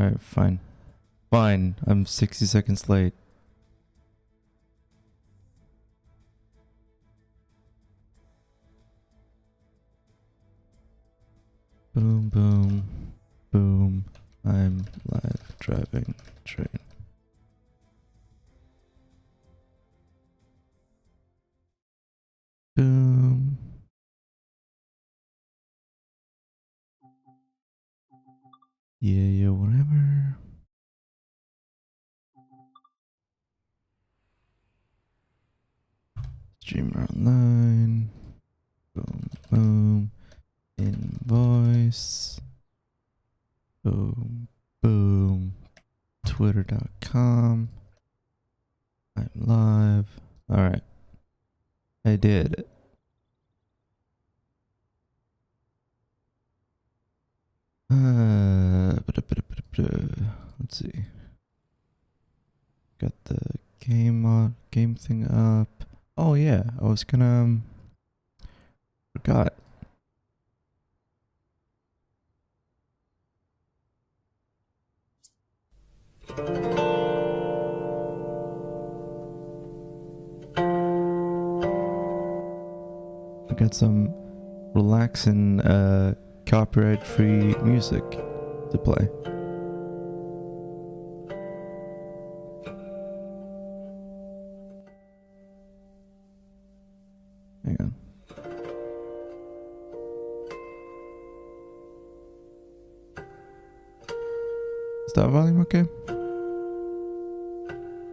Alright, fine. Fine, I'm 60 seconds late. Boom, boom, boom. I'm live driving train. Boom. Yeah, whatever. Streamer online. Boom, boom. Invoice. Boom, boom. Twitter.com. I'm live. Alright. I did it. Let's see. Got the game thing up. Oh yeah, I was gonna forgot. I got some relaxing copyright-free music to play. Hang on. Is that volume okay? Is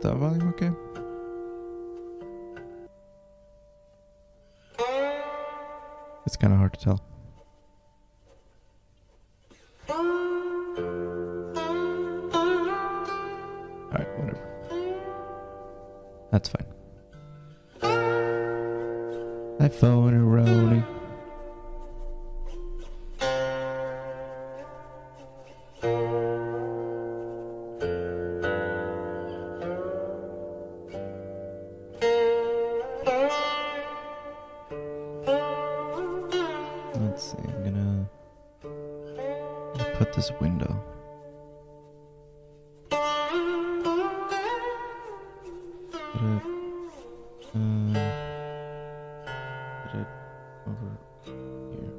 that volume okay? It's kind of hard to tell. Alright, whatever. That's fine. iPhone eroni. Let's see, I'm gonna put this window. Put it over here.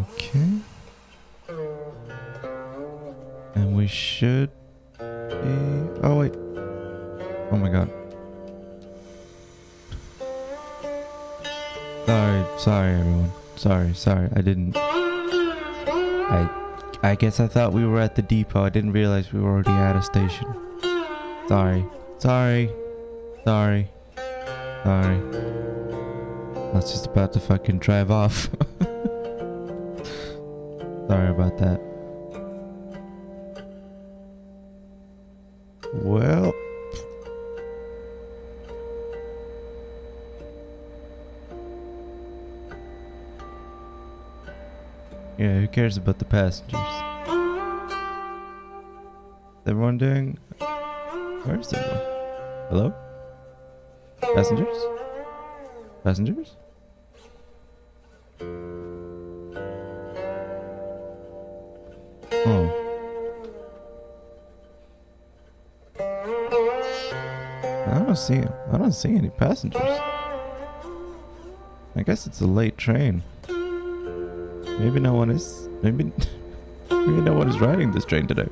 Okay. And we should be... Oh, wait. Oh my god. Sorry everyone. Sorry. I didn't... I guess I thought we were at the depot. I didn't realize we were already at a station. Sorry. Sorry. Sorry. Sorry. I was just about to fucking drive off. Sorry about that. Well. Yeah, who cares about the passengers? Is everyone doing? Where's everyone? Hello? Passengers? Passengers? Oh. I don't see any passengers. I guess it's a late train. Maybe no one is. Maybe no one is riding this train today.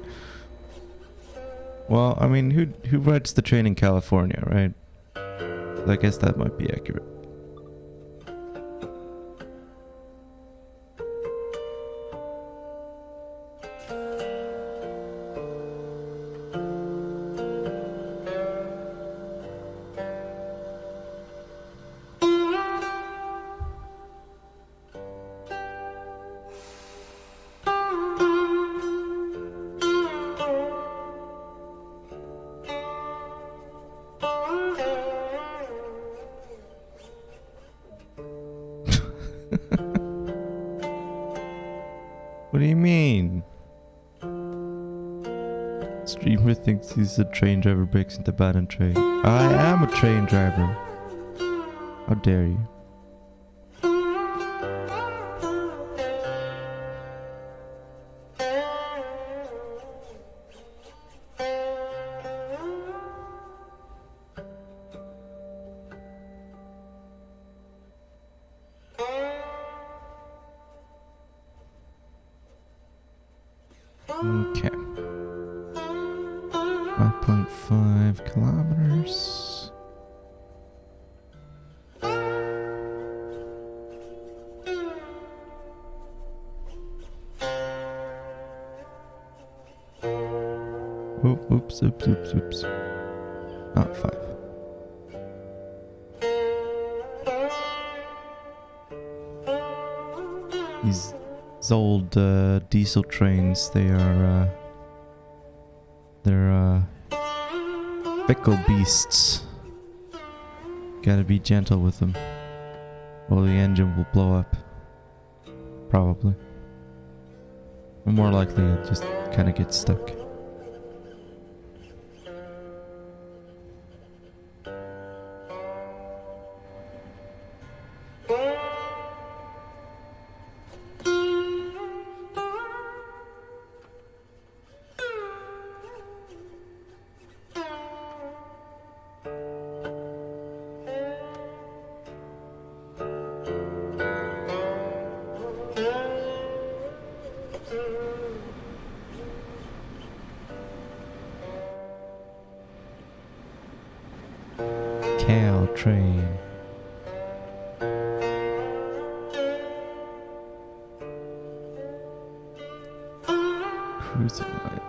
Well, I mean, who rides the train in California, right? I guess that might be accurate. What do you mean? Streamer thinks he's a train driver, breaks into abandoned train. I am a train driver. How dare you? Okay. 5.5 kilometers. Oops. Not 5. These old diesel trains, they're fickle beasts. Gotta be gentle with them, or the engine will blow up. Probably. Or more likely, it'll just kind of get stuck. Cal train. Cruising light.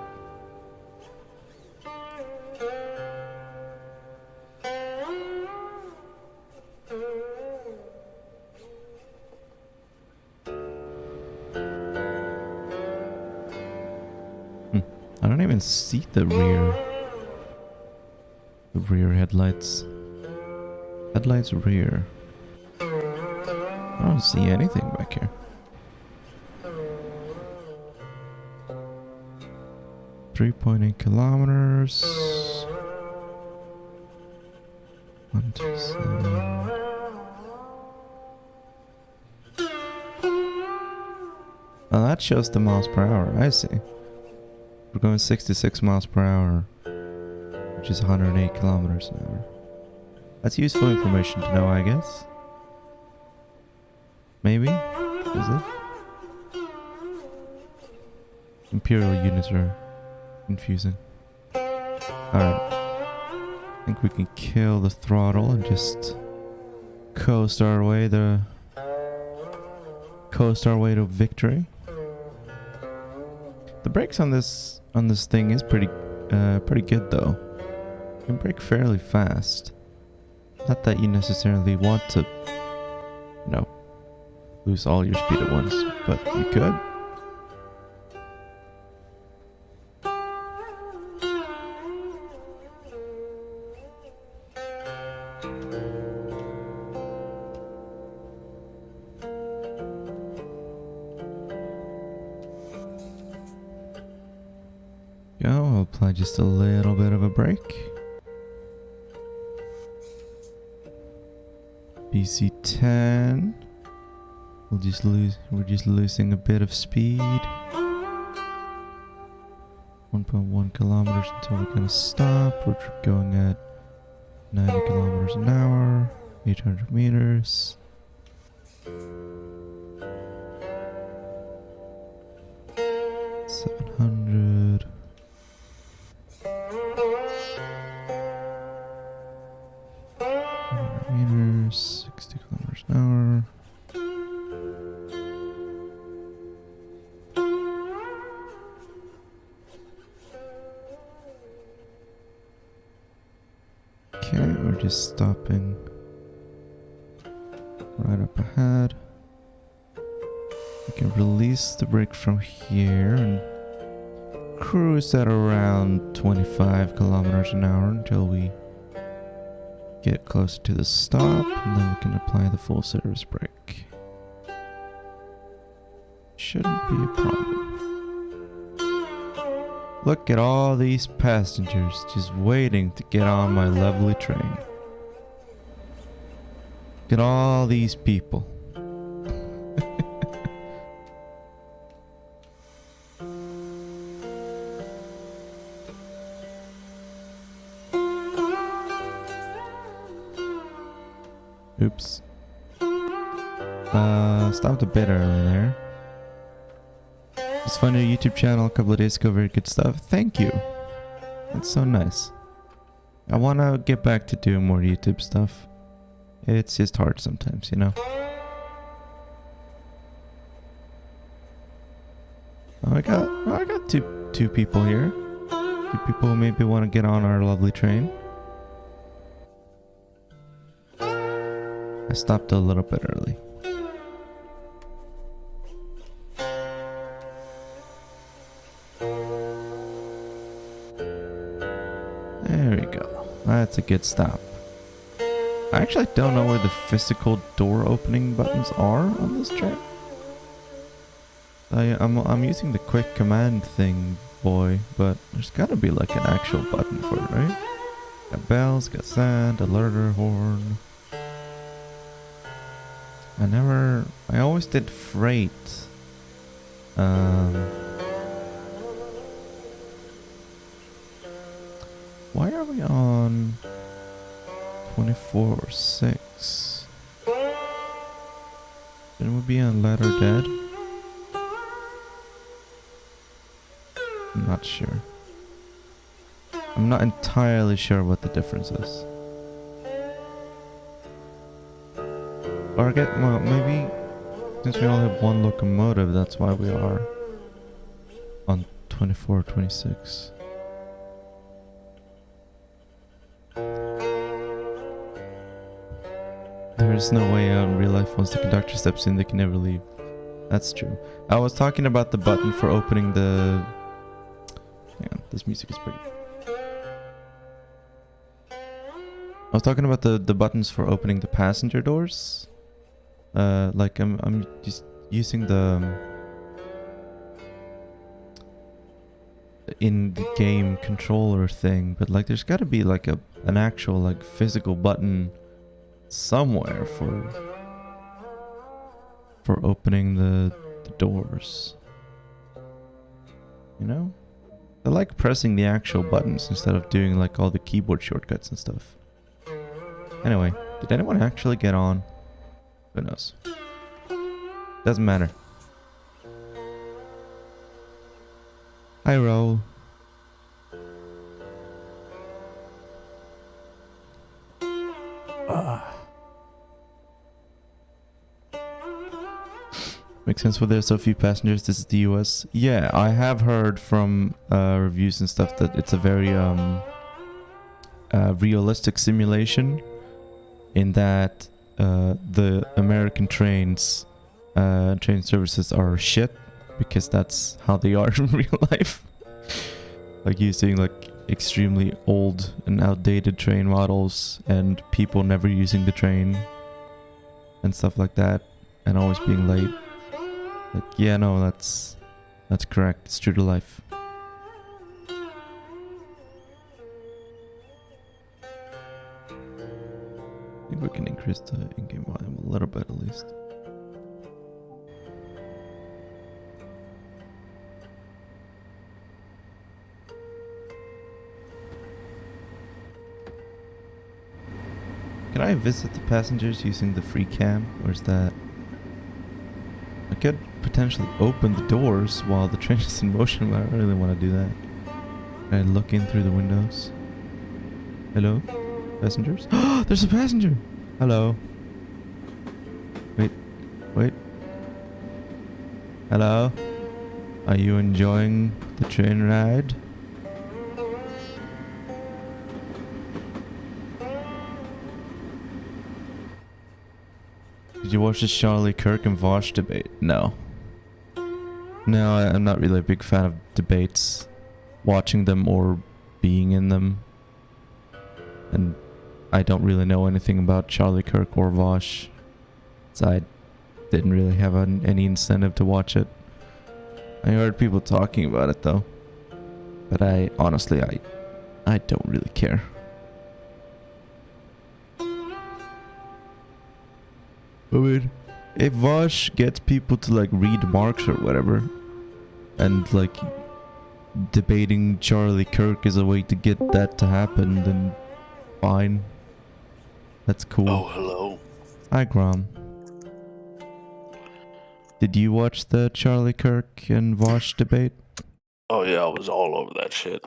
I don't even see the rear headlights. Headlights rear. I don't see anything back here. .8 kilometers. 127. Oh, that shows the miles per hour. I see. We're going 66 miles per hour, which is 108 kilometers an hour. That's useful information to know, I guess. Maybe? Is it? Imperial units are confusing. Alright. I think we can kill the throttle and just coast our way to victory. The brakes on this thing is pretty good though. You can brake fairly fast. Not that you necessarily want to, you know, lose all your speed at once, but you could. I'll apply just a little bit of a brake. BC10. We're just losing a bit of speed. 1.1 kilometers until we're gonna stop. We're going at 90 kilometers an hour, 800 meters. Meters, 60 kilometers an hour. Okay, we're just stopping right up ahead. We can release the brake from here and cruise at around 25 kilometers an hour until we get closer to the stop, and then we can apply the full service brake. Shouldn't be a problem. Look at all these passengers just waiting to get on my lovely train. Look at all these people. Oops. Stopped a bit early there. Just found your YouTube channel a couple of days ago. Very good stuff. Thank you. That's so nice. I want to get back to doing more YouTube stuff. It's just hard sometimes, you know. Oh, I got two people here. Two people who maybe want to get on our lovely train. I stopped a little bit early. There we go. That's a good stop. I actually don't know where the physical door opening buttons are on this train. I'm using the quick command thing, boy, but there's gotta be like an actual button for it, right? Got bells, got sand, alerter, horn. I always did freight. Why are we on 24 or 6? Shouldn't we be on ladder dead? I'm not sure. I'm not entirely sure what the difference is. Or well, maybe since we only have one locomotive, that's why we are on 24 or 26. There's no way out in real life. Once the conductor steps in, they can never leave. That's true. I was talking about the button for opening the... Hang on, this music is pretty... I was talking about the buttons for opening the passenger doors. Like I'm just using the in the game controller thing, but like there's got to be like an actual like physical button somewhere for opening the doors. You know? I like pressing the actual buttons instead of doing like all the keyboard shortcuts and stuff. Anyway, did anyone actually get on? Who knows? Doesn't matter. Hi, Raul. Makes sense why there's so few passengers. This is the US. Yeah, I have heard from reviews and stuff that it's a very realistic simulation in that the American train services are shit because that's how they are in real life. Like using like extremely old and outdated train models and people never using the train and stuff like that and always being late. Like, yeah, no, that's correct. It's true to life. I think we can increase the in-game volume a little bit at least. Can I visit the passengers using the free cam, or is that... I could potentially open the doors while the train is in motion, but I don't really want to do that. Can I look in through the windows? Hello? Passengers? Oh, there's a passenger! Hello? Wait. Hello? Are you enjoying the train ride? Did you watch the Charlie Kirk and Vosh debate? No. No, I'm not really a big fan of debates. Watching them or being in them. And I don't really know anything about Charlie Kirk or Vosh. So I didn't really have any incentive to watch it. I heard people talking about it though. But I honestly don't really care. I mean, if Vosh gets people to like read Marx or whatever, and like debating Charlie Kirk is a way to get that to happen, then fine. That's cool. Oh, hello. Hi, Grom. Did you watch the Charlie Kirk and Vosh debate? Oh yeah, I was all over that shit.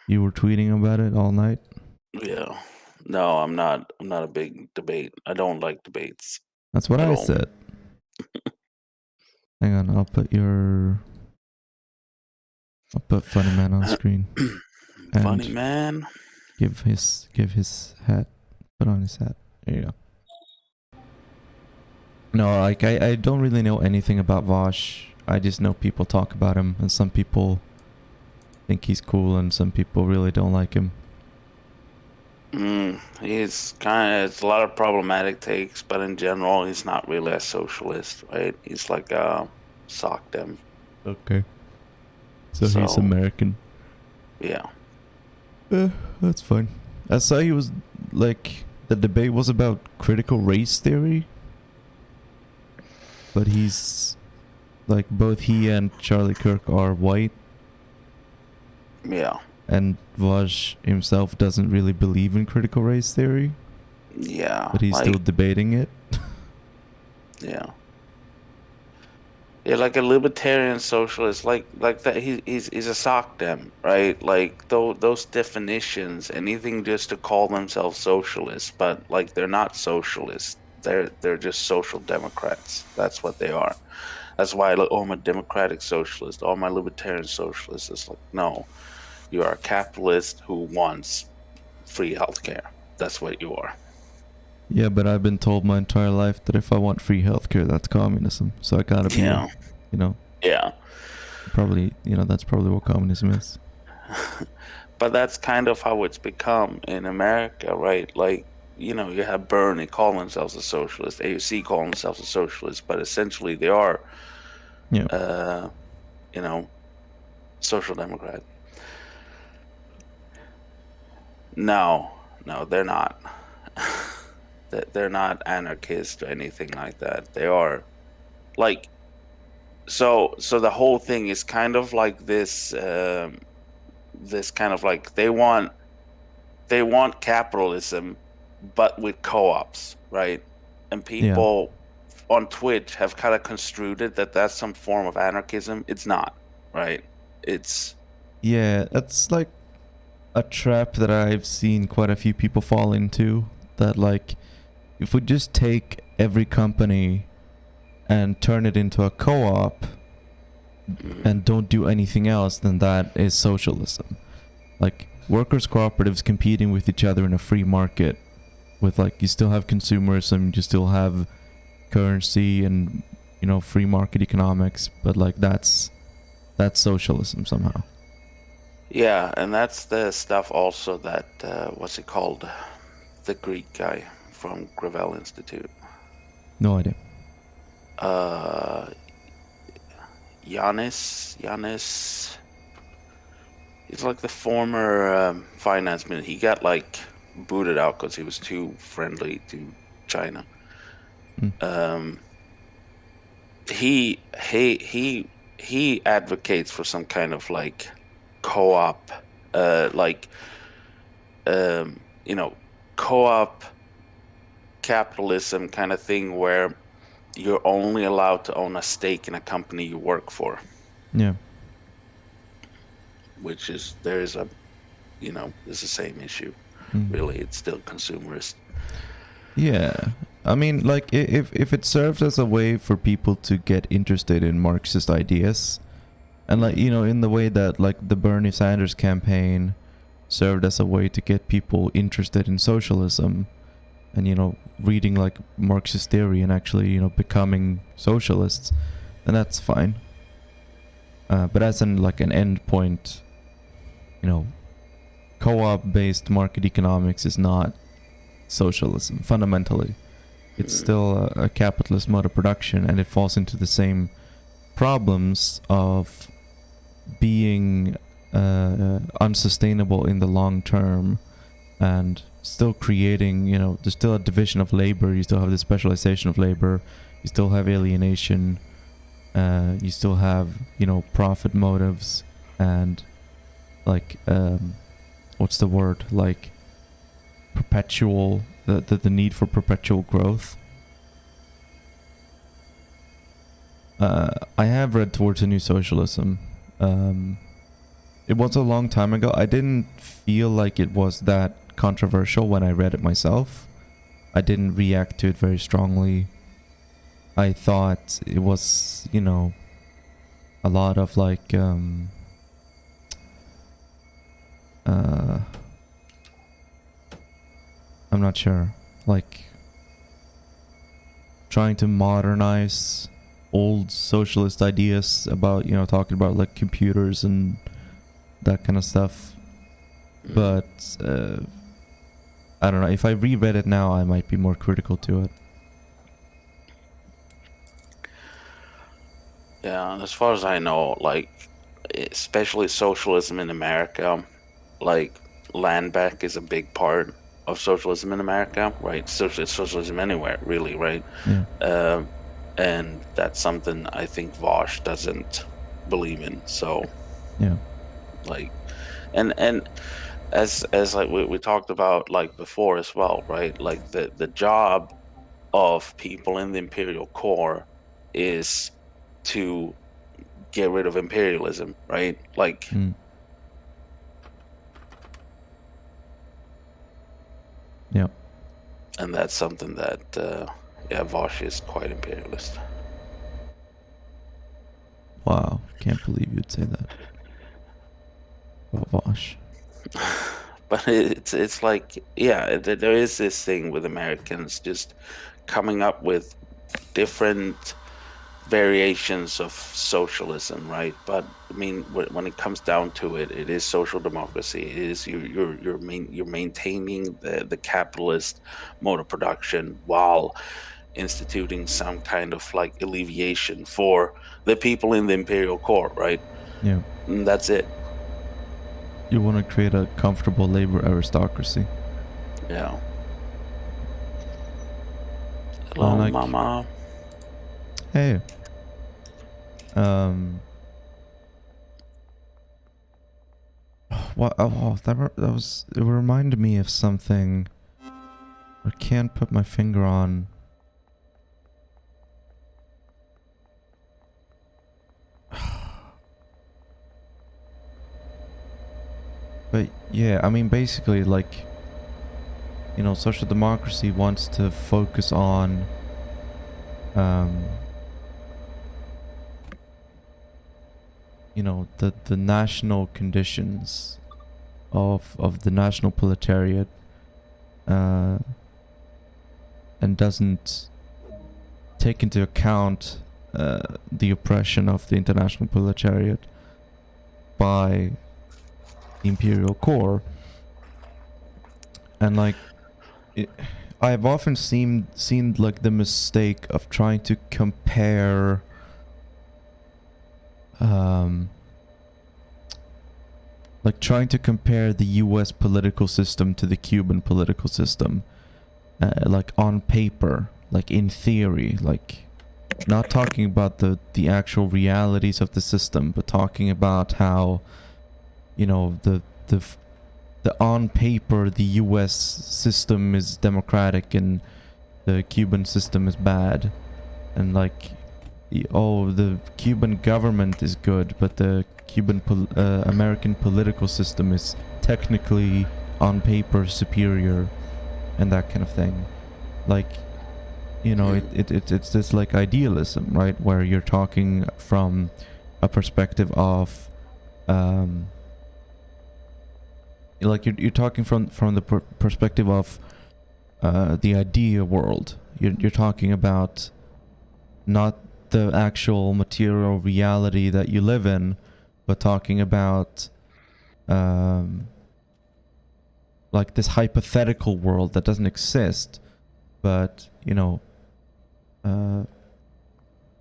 You were tweeting about it all night? Yeah. No, I'm not a big debate. I don't like debates. That's what I said. Hang on, I'll put Funny Man on screen. Funny Man. Give his hat. Put on his hat. There you go. No, like I don't really know anything about Vosh. I just know people talk about him, and some people think he's cool, and some people really don't like him. He's it's a lot of problematic takes, but in general, he's not really a socialist, right? He's like a sock dem. Okay. So he's American. Yeah. That's fine. I saw he was like the debate was about critical race theory, but he's like both he and Charlie Kirk are white. Yeah. And Vaj himself doesn't really believe in critical race theory. Yeah. But he's still debating it. Yeah. Yeah, like a libertarian socialist, like that. He's a sock dem, right? Like those definitions, anything just to call themselves socialists, but like they're not socialists. They're just social democrats. That's what they are. That's why I'm a democratic socialist. Oh, I'm a libertarian socialist. It's like, no, you are a capitalist who wants free healthcare. That's what you are. Yeah, but I've been told my entire life that if I want free healthcare, that's communism. So I gotta be, Yeah. Probably, that's probably what communism is. But that's kind of how it's become in America, right? Like, you have Bernie calling themselves a socialist, AUC calling themselves a socialist, but essentially they are, social democrat. No, they're not. They're not anarchist or anything like that. They are like, so the whole thing is kind of like this kind of like they want capitalism, but with co-ops, right? And people on Twitch have kind of construed it that that's some form of anarchism. It's not, right? It's like a trap that I've seen quite a few people fall into. That like, if we just take every company and turn it into a co-op and don't do anything else, then that is socialism. Like, workers' cooperatives competing with each other in a free market, with like you still have consumerism, you still have currency and free market economics, but like that's socialism somehow. Yeah, and that's the stuff also that what's it called? The Greek guy from Gravel Institute. No idea. Giannis. He's like the former finance minister. He got like booted out because he was too friendly to China. Mm. He advocates for some kind of like co-op, like you know, co-op capitalism kind of thing where you're only allowed to own a stake in a company you work for. Yeah. Which is there's the same issue. Mm. Really, it's still consumerist. Yeah. I mean, like, if it serves as a way for people to get interested in Marxist ideas, and like, in the way that like the Bernie Sanders campaign served as a way to get people interested in socialism, and reading like Marxist theory and actually becoming socialists, then that's fine. But as an like an end point, co-op based market economics is not socialism fundamentally. It's still a capitalist mode of production, and it falls into the same problems of being unsustainable in the long term, and still creating, there's still a division of labor, you still have the specialization of labor, you still have alienation, you still have, profit motives, and like, what's the word, like perpetual, the need for perpetual growth. I have read towards a new socialism. It was a long time ago. I didn't feel like it was that controversial when I read it myself. I didn't react to it very strongly. I thought it was, a lot of like, I'm not sure, like trying to modernize old socialist ideas about, talking about like computers and that kind of stuff. But I don't know, if I reread it now, I might be more critical to it. Yeah, as far as I know, like especially socialism in America, like land back is a big part of socialism in America, right? Socialism anywhere, really, right? Yeah. And that's something I think Vosh doesn't believe in. So, Yeah. like, and as like we talked about like before as well, right? Like the job of people in the imperial core is to get rid of imperialism, right? Like, Yeah. and that's something that yeah, Vosh is quite imperialist. Wow, can't believe you'd say that about Vosh. But it's like, yeah, there is this thing with Americans just coming up with different variations of socialism, right? But I mean, when it comes down to it, it is social democracy. It is you're maintaining the capitalist mode of production while instituting some kind of like alleviation for the people in the imperial core, right? Yeah. And that's it. You want to create a comfortable labor aristocracy. Yeah. Hello, like, mama. Hey. What? Oh, that was. It reminded me of something. I can't put my finger on. But yeah, I mean, basically, like, social democracy wants to focus on, the national conditions of the national proletariat, uh, and doesn't take into account the oppression of the international proletariat by the imperial core. And like, I've often seen like the mistake of trying to compare like trying to compare the US political system to the Cuban political system, like on paper, like in theory, like not talking about the actual realities of the system, but talking about how, you know, the on paper the US system is democratic and the Cuban system is bad, and like, oh, the Cuban government is good, but the American political system is technically on paper superior, and that kind of thing. Like, you know, it's this like idealism, right, where you're talking from a perspective of like you're talking from the perspective of the idea world. You're talking about not the actual material reality that you live in, but talking about like this hypothetical world that doesn't exist, but you know, how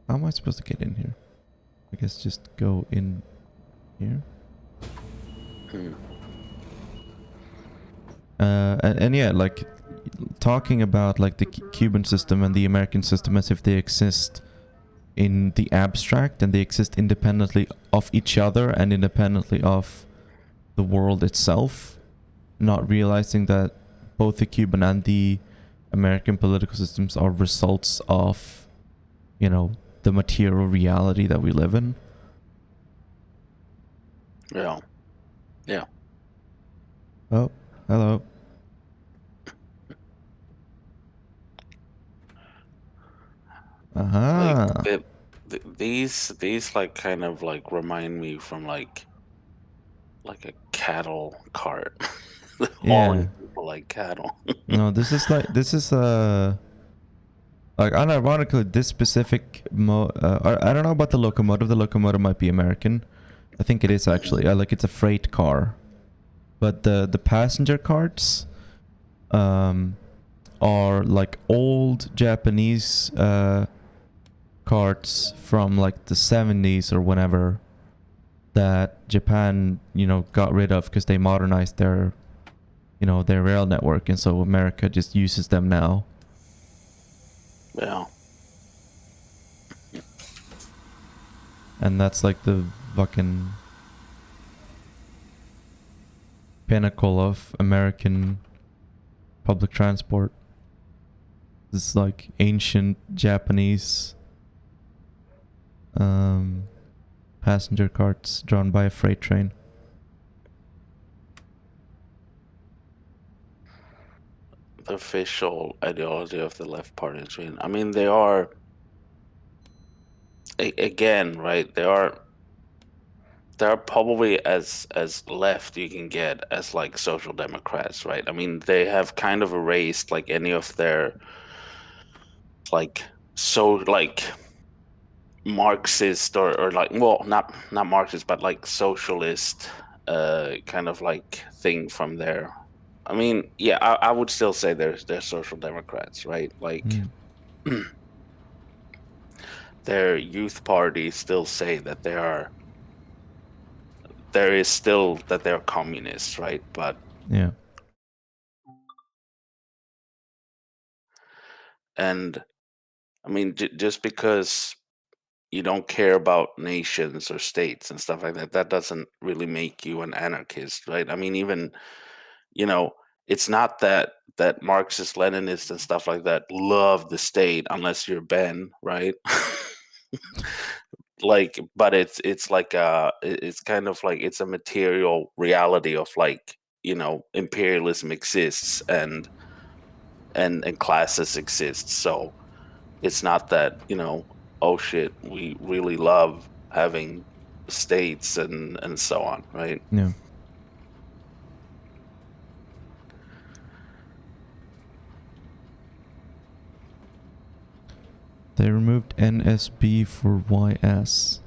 am I supposed to get in here? I guess just go in here. And yeah, like talking about like the Cuban system and the American system as if they exist in the abstract and they exist independently of each other and independently of the world itself, not realizing that both the Cuban and the American political systems are results of, you know, the material reality that we live in. Yeah. Yeah. Oh, hello. Like Uh-huh. these like kind of like remind me from like a cattle cart, Yeah. hauling people like cattle. No, this is like unironically this specific I don't know about the locomotive. The locomotive might be American. I think it is actually. Like it's a freight car. But the passenger carts are like old Japanese carts from like the 70s or whenever, that Japan, you know, got rid of because they modernized their, you know, their rail network, and so America just uses them now. Yeah. And that's like the fucking pinnacle of American public transport. This like ancient Japanese passenger carts drawn by a freight train. The official ideology of the left party. I mean, they are again, right? They are probably as left you can get as like social democrats, right? I mean, they have kind of erased like any of their like like Marxist or like, well, not Marxist but like socialist kind of like thing from there. I mean, yeah, I would still say they're social democrats, right? Like Mm, their youth parties still say that there is still that they're communists, right? But yeah. and I mean, just because you don't care about nations or states and stuff like that, that doesn't really make you an anarchist, right? I mean, even, you know, it's not that Marxist Leninists and stuff like that love the state unless you're Ben, right? Like, but it's like it's kind of like it's a material reality of like, you know, imperialism exists and classes exist. So it's not that, you know, oh shit, we really love having states and so on, right? Yeah. They removed NSB for YS.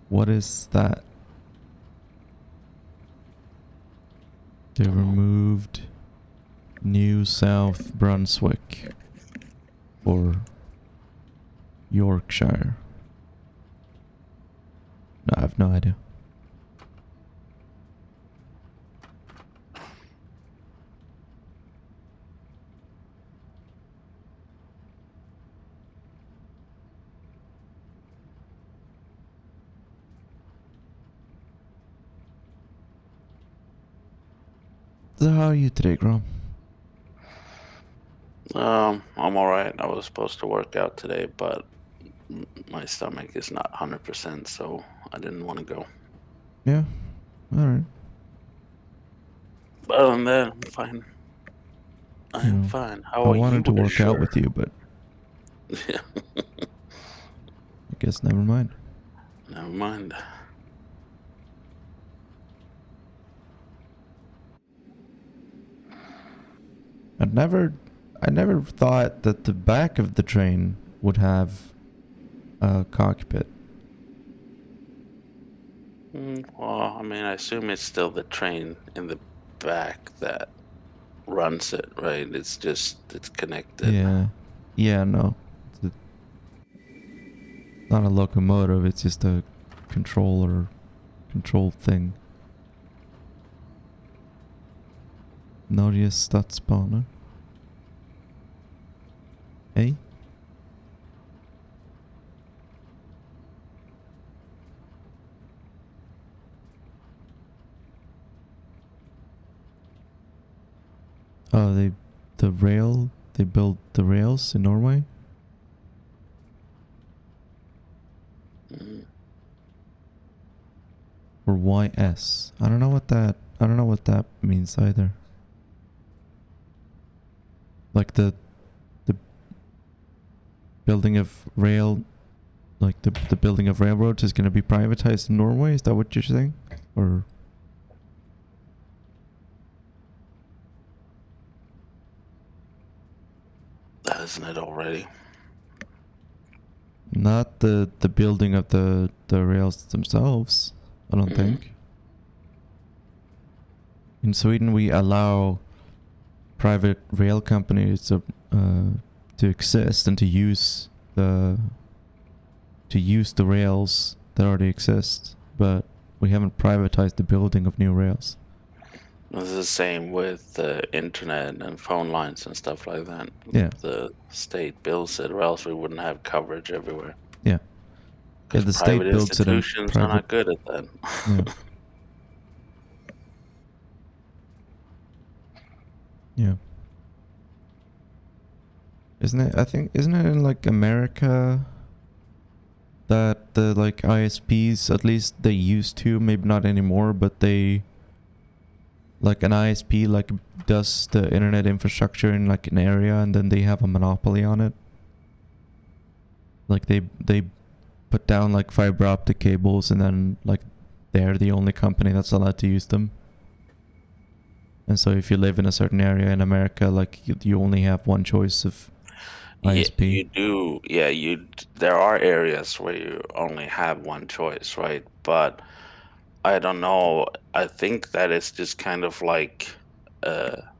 What is that? They removed New South Brunswick for Yorkshire. No, I have no idea. So how are you today, Grom? I'm alright. I was supposed to work out today, but my stomach is not 100%, so I didn't want to go. Yeah, alright. But other than that, I'm fine. I am Yeah. fine. I How are you wanted to with work out sure? with you, but Yeah, I guess never mind. never mind. I never thought that the back of the train would have a cockpit. Well, I mean, I assume it's still the train in the back that runs it, right? It's connected. Yeah. Yeah, no. It's not a locomotive, it's just a control thing. Norge Stadsbane. Hey? Oh, they built the rails in Norway? Mm. Or YS? I don't know what that means either. Like the building of rail, like the building of railroads is going to be privatized in Norway? Is that what you're saying? Or Isn't it already? not the building of the rails themselves, I don't think. In Sweden, we allow private rail companies to exist and to use the rails that already exist, but we haven't privatized the building of new rails. It's the same with the internet and phone lines and stuff like that. Yeah, The state builds it, or else we wouldn't have coverage everywhere. yeah, yeah. Because The private state builds it and institutions are private. not good at that. Yeah, yeah. Isn't it? I think isn't it in like America that the like ISPs, at least they used to, maybe not anymore, but they like an ISP like does the internet infrastructure in like an area and then they have a monopoly on it. Like they put down like fiber optic cables and then like they're the only company that's allowed to use them. And so if you live in a certain area in America, like you only have one choice of Yeah, ISP. you do. Yeah, there are areas where you only have one choice, right? But I don't know. I think that it's just kind of like,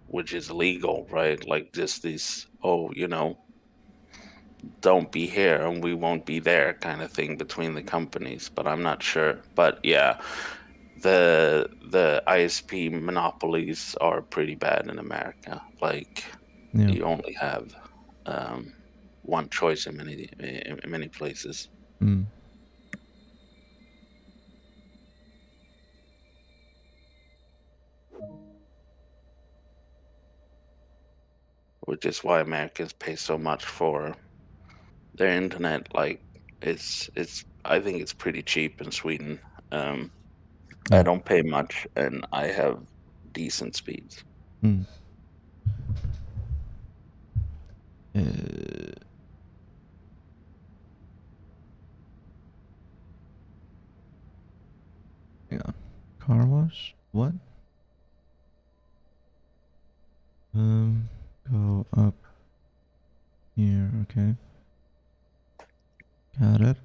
which is legal, right? Like just these, oh, don't be here and we won't be there kind of thing between the companies. But I'm not sure. But yeah, the ISP monopolies are pretty bad in America. Like Yeah. you only have um, one choice in many places, Mm. which is why Americans pay so much for their internet. Like it's I think it's pretty cheap in Sweden. Um, I Yeah. don't pay much and I have decent speeds. Mm. Uh, hang on. Car wash? What? Um, go up. Here, okay. Got it.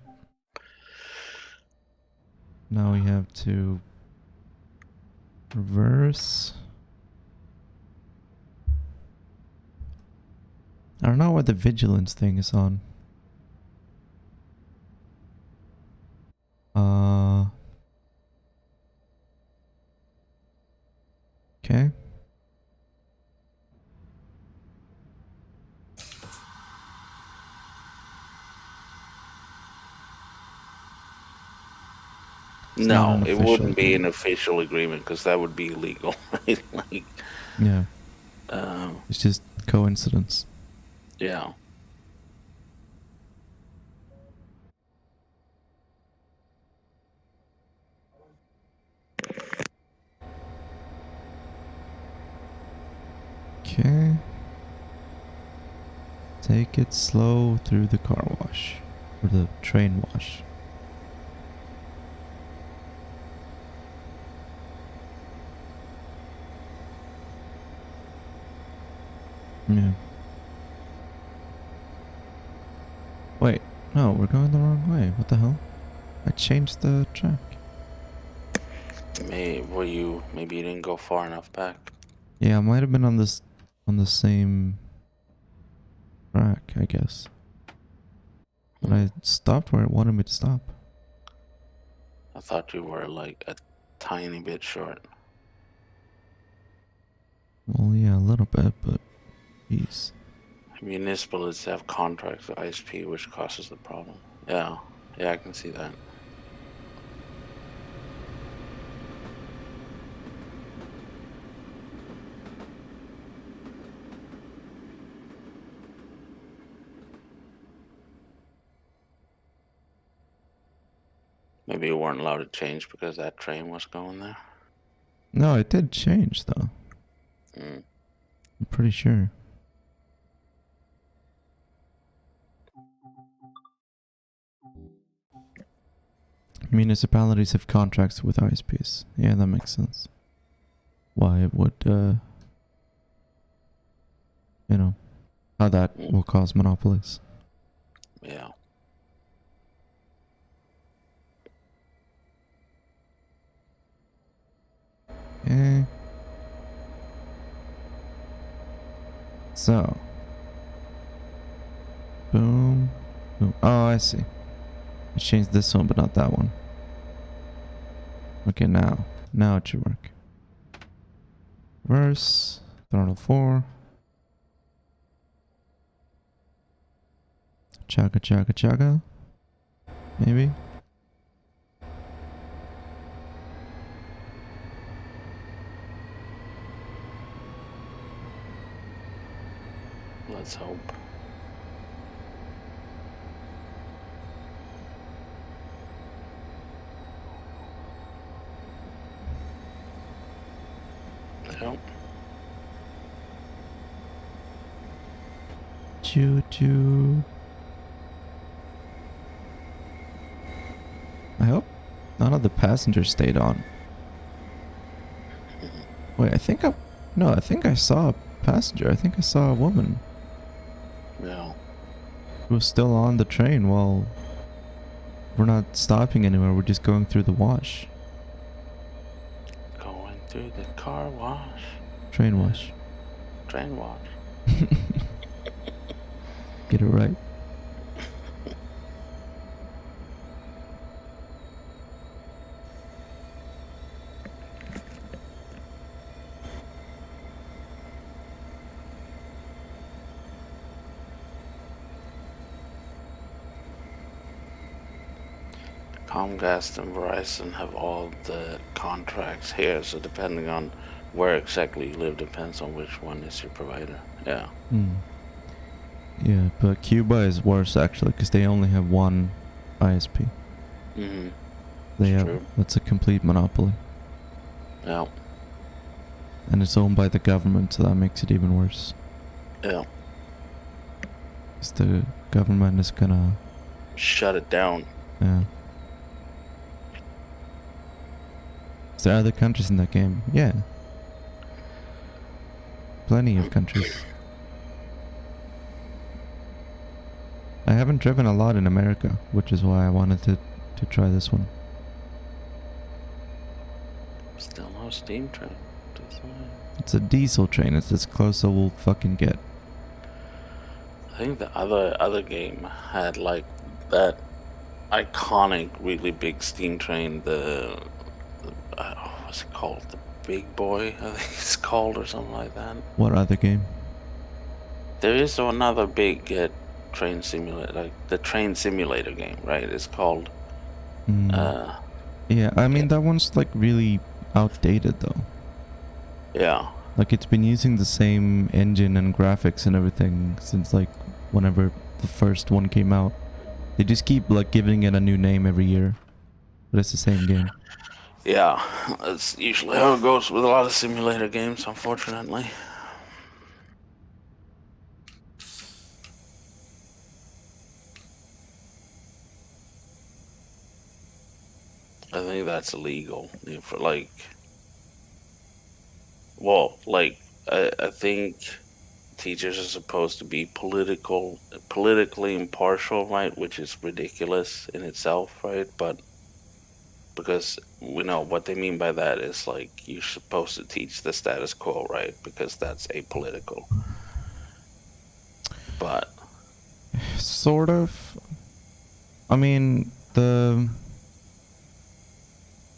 Now we have to reverse. I don't know what the vigilance thing is on. Okay. It's not No, an it official wouldn't be an agreement. official agreement because that would be illegal, right? Like, Yeah, um, it's just coincidence. yeah. Okay. Take it slow through the car wash. Or the train wash. Yeah. Wait, no, we're going the wrong way. What the hell? I changed the track. Maybe you didn't go far enough back. Yeah, I might have been on the same track, I guess. But I stopped where it wanted me to stop. I thought you were like a tiny bit short. Well, yeah, a little bit, but jeez. Municipalities have contracts with ISP, which causes the problem. Yeah, I can see that. Maybe you weren't allowed to change because that train was going there. No, it did change though. Mm. I'm pretty sure. Municipalities have contracts with ISPs. Yeah, that makes sense. Why it would, you know, how that will cause monopolies. Yeah. Okay. So. Boom. Boom. Oh, I see. I changed this one, but not that one. Okay, now. Now it should work. Reverse. Throttle 4. Chugga, chugga, chugga. Maybe. Let's hope. Yep. Choo choo. I hope none of the passengers stayed on. Wait, I think I saw a passenger. I think I saw a woman Yeah. who was still on the train while we're not stopping anywhere. We're just going through the wash. Going through the car wash. Train wash. Train wash. Get it right. Comcast and Verizon have all the contracts here, so depending on where exactly you live depends on which one is your provider. Yeah. Yeah, but Cuba is worse actually because they only have one ISP. True. That's a complete monopoly. Yeah. And it's owned by the government, so that makes it even worse. Yeah. Because the government is gonna shut it down. Yeah. Is there other countries in that game? Yeah. Plenty of countries. I haven't driven a lot in America, which is why I wanted to try this one. Still no steam train. Design. It's a diesel train. It's as close as we'll fucking get. I think the other game had like that iconic, really big steam train. What's it called? The Big Boy, I think it's called, or something like that. What other game? There is another big train simulator, like the train simulator game, right? It's called. Yeah, I mean that one's like really outdated though. Yeah. Like it's been using the same engine and graphics and everything since like whenever the first one came out. They just keep like giving it a new name every year, but it's the same game. Yeah, that's usually how it goes with a lot of simulator games, unfortunately. I think that's illegal. For like, well, like I think teachers are supposed to be politically impartial, right? Which is ridiculous in itself, right? But because we know what they mean by that is like you're supposed to teach the status quo, right? Because that's apolitical. But sort of. I mean,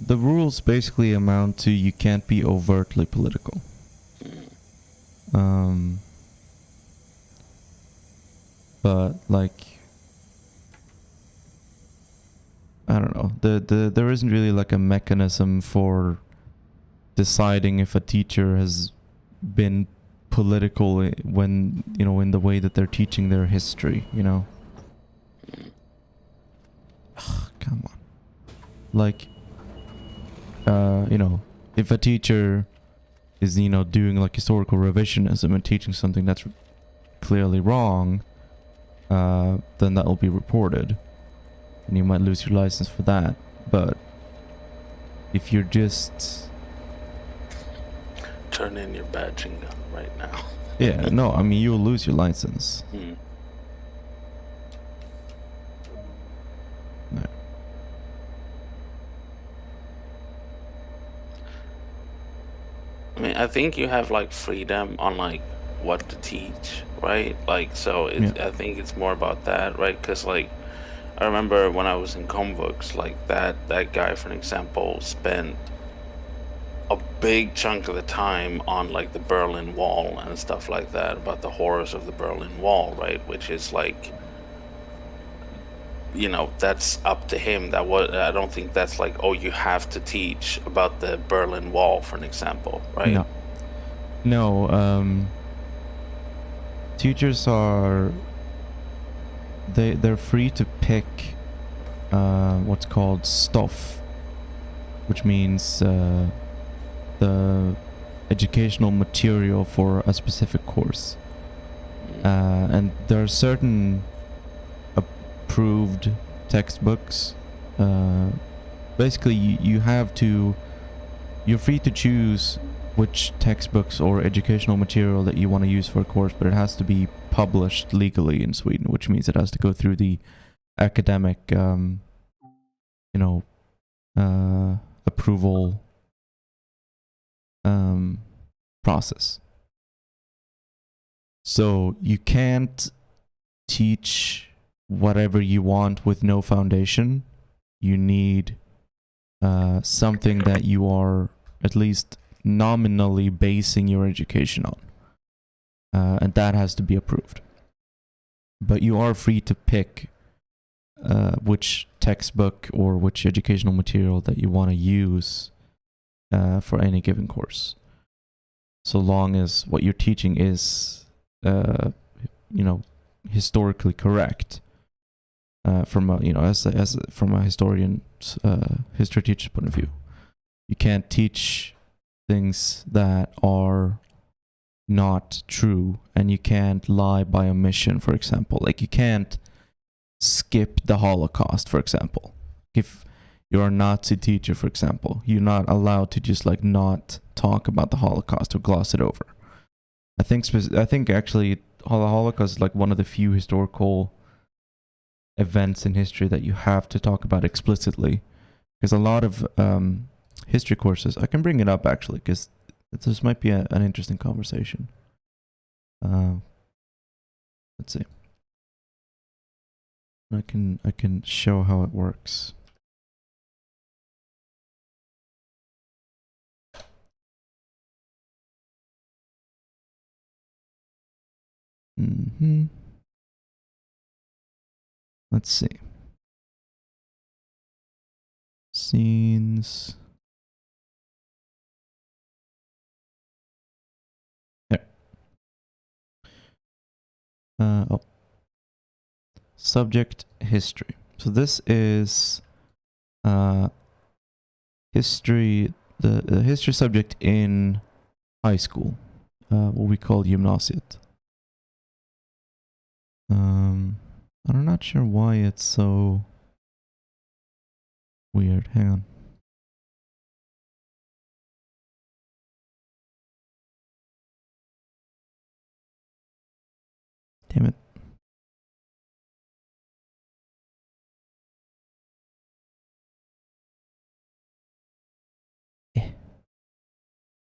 the rules basically amount to you can't be overtly political. But like, I don't know. There isn't really like a mechanism for deciding if a teacher has been political when, you know, in the way that they're teaching their history, you know. Come on. Like, you know, if a teacher is, you know, doing like historical revisionism and teaching something that's clearly wrong, then that will be reported. And you might lose your license for that. But if you're just... Turn in your badging gun right now. Yeah, no, I mean, you'll lose your license. No. I mean, I think you have like freedom on like what to teach, right? Like, so I think it's more about that, right? Because like, I remember when I was in Convox, like that guy, for an example, spent a big chunk of the time on like the Berlin Wall and stuff like that, about the horrors of the Berlin Wall, right? Which is like, you know, that's up to him. I don't think that's like, oh, you have to teach about the Berlin Wall, for an example, right? No, teachers are... They're free to pick what's called stuff, which means the educational material for a specific course. And there are certain approved textbooks. Basically, you're free to choose which textbooks or educational material that you want to use for a course, but it has to be published legally in Sweden, which means it has to go through the academic, approval process. So you can't teach whatever you want with no foundation. You need something that you are at least nominally basing your education on. And that has to be approved. But you are free to pick which textbook or which educational material that you want to use for any given course. So long as what you're teaching is, historically correct. From a, from a historian's, history teacher's point of view. You can't teach things that are not true, and you can't lie by omission, for example. Like, you can't skip the Holocaust, for example. If you're a Nazi teacher, for example, you're not allowed to just like not talk about the Holocaust or gloss it over. I think actually the Holocaust is like one of the few historical events in history that you have to talk about explicitly. Because a lot of history courses, I can bring it up actually, because this might be an interesting conversation. Let's see. I can show how it works. Let's see. Scenes. There. Subject history. So this is history, the history subject in high school, what we call gymnasiet. I'm not sure why it's so weird. Hang on. Damn it.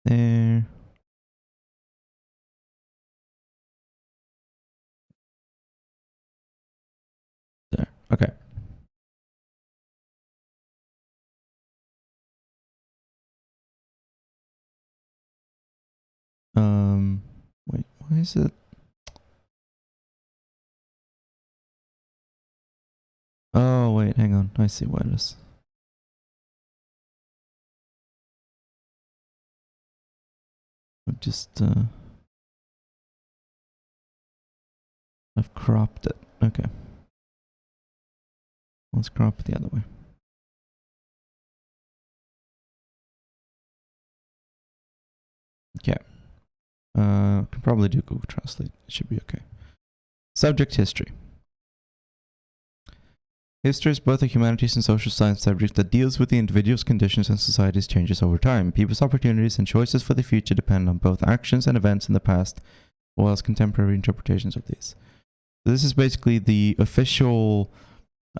There. There. Okay. Wait, why is it? Oh, wait, hang on. I see why it is. I've just, I've cropped it. Okay. Let's crop it the other way. Okay. Can probably do Google Translate. It should be okay. Subject history. History is both a humanities and social science subject that deals with the individual's conditions and society's changes over time. People's opportunities and choices for the future depend on both actions and events in the past, as well as contemporary interpretations of these. So this is basically the official,